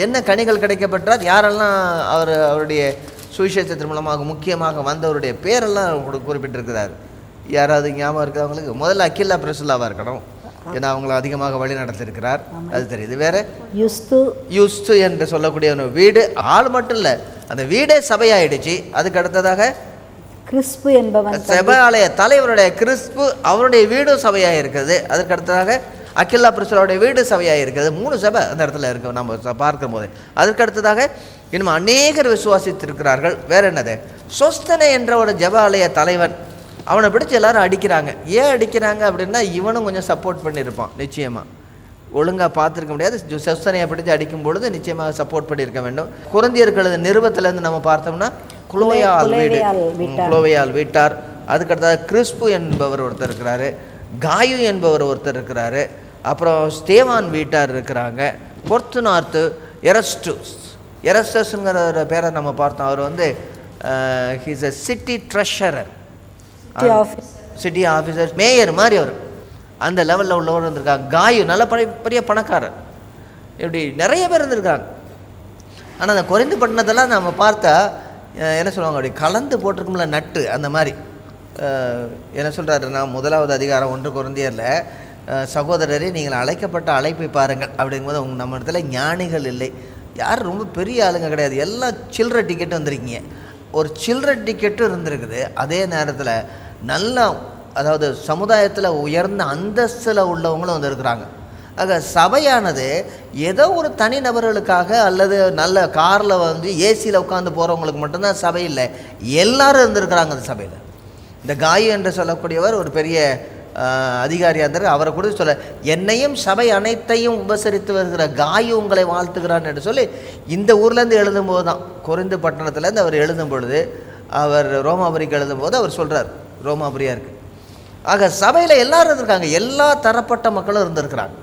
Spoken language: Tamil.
என்ன கனிகள் கிடைக்கப்பட்டால் யாரெல்லாம் அவருடைய சுவிசேஷத்தின் மூலமாக முக்கியமாக வந்தவருடைய பேரெல்லாம் குறிப்பிட்டிருக்கிறார். யாராவது ஞாபகம் இருக்குது அவங்களுக்கு? முதல்ல அக்கில்லா பிரிஸ்கில்லாவாக இருக்கணும், ஏன்னா அவங்கள அதிகமாக வழி நடத்திருக்கிறார், அது தெரியுது. வேற யுஸ்து என்று சொல்லக்கூடிய வீடு ஆள் மட்டும் இல்லை, அந்த வீடே சபையாயிடுச்சு. அதுக்கு அடுத்ததாக கிறிஸ்பு என்பவன் சபாலய தலைவருடைய கிறிஸ்பு, அவருடைய வீடும் சபையாக இருக்குது. அதுக்கு அடுத்ததாக அக்கில்லா பிரிஸ்கில்லாவுடைய வீடு சபையாக இருக்குது. 3 சபை அந்த இடத்துல இருக்கு நம்ம பார்க்கும் போது. அதுக்கு அடுத்ததாக இன்னும் அநேகர் விசுவாசித்திருக்கிறார்கள். வேற என்னது? சொஸ்தனை என்ற ஒரு ஜபாலய தலைவன், அவனை பிடிச்சி எல்லாரும் அடிக்கிறாங்க. ஏன் அடிக்கிறாங்க அப்படின்னா இவனும் கொஞ்சம் சப்போர்ட் பண்ணியிருப்பான். நிச்சயமாக ஒழுங்காக பார்த்துருக்க முடியாது. சொஸ்தனையை பிடிச்சி அடிக்கும் பொழுது நிச்சயமாக சப்போர்ட் பண்ணியிருக்க வேண்டும். குருந்தியர்களது நிருபத்திலேருந்து நம்ம பார்த்தோம்னா குளோவையால் வீட்டார். அதுக்கடுத்தது கிறிஸ்பு என்பவர் ஒருத்தர் இருக்கிறாரு, காயு என்பவர் ஒருத்தர் இருக்கிறாரு, அப்புறம் ஸ்தேவான் வீட்டார் இருக்கிறாங்க, பொர்த்துனார்த்து, எரஸ்டஸ்ங்கிற ஒரு பேரை நம்ம பார்த்தோம். அவர் வந்து he's a city treasurer, city officer, mayor மாதிரி அவர் அந்த லெவலில் உள்ளவர் இருந்திருக்காங்க. காயு நல்ல பெரிய பணக்காரர், இப்படி நிறைய பேர் இருந்திருக்காங்க. ஆனால் அந்த கொரிந்து பட்டணத்தெல்லாம் நம்ம பார்த்தா என்ன சொல்லுவாங்க, அப்படி கலந்து போட்டிருக்கும்ல நட்டு, அந்த மாதிரி என்ன சொல்கிறாரு, நான் 1வது அதிகாரம் 1 கொரிந்தியரில், சகோதரரே நீங்கள் அழைக்கப்பட்ட அழைப்பை பாருங்கள் அப்படிங்கும்போது நம்ம இடத்துல ஞானிகள் இல்லை, யார் ரொம்ப பெரிய ஆளுங்க கிடையாது, எல்லாம் சில்லற டிக்கெட்டு வந்திருக்கீங்க. ஒரு சில்லற டிக்கெட்டும் இருந்திருக்குது. அதே நேரத்தில் நல்லா, அதாவது சமுதாயத்தில் உயர்ந்த அந்தஸ்தில் உள்ளவங்களும் வந்துருக்குறாங்க. ஆக சபையானது ஏதோ ஒரு தனி நபர்களுக்காக அல்லது நல்ல காரில் வந்து ஏசியில் உட்காந்து போகிறவங்களுக்கு மட்டும்தான் சபை இல்லை, எல்லாரும் இருந்திருக்கிறாங்க அந்த சபையில். இந்த காயு என்று சொல்லக்கூடியவர் ஒரு பெரிய அதிகாரியாக இருந்தார். அவரை கூட சொல்ல, என்னையும் சபை அனைத்தையும் உபசரித்து வருகிற காயு உங்களை வாழ்த்துகிறான் என்று சொல்லி இந்த ஊர்லேருந்து எழுதும்போது தான், கொரிந்து பட்டணத்துலேருந்து அவர் எழுதும் பொழுது, அவர் ரோமாபுரிக்கு எழுதும்போது அவர் சொல்கிறார், ரோமாபுரியாக இருக்குது. ஆக சபையில் எல்லாரும் இருந்திருக்காங்க, எல்லா தரப்பட்ட மக்களும் இருந்திருக்கிறாங்க.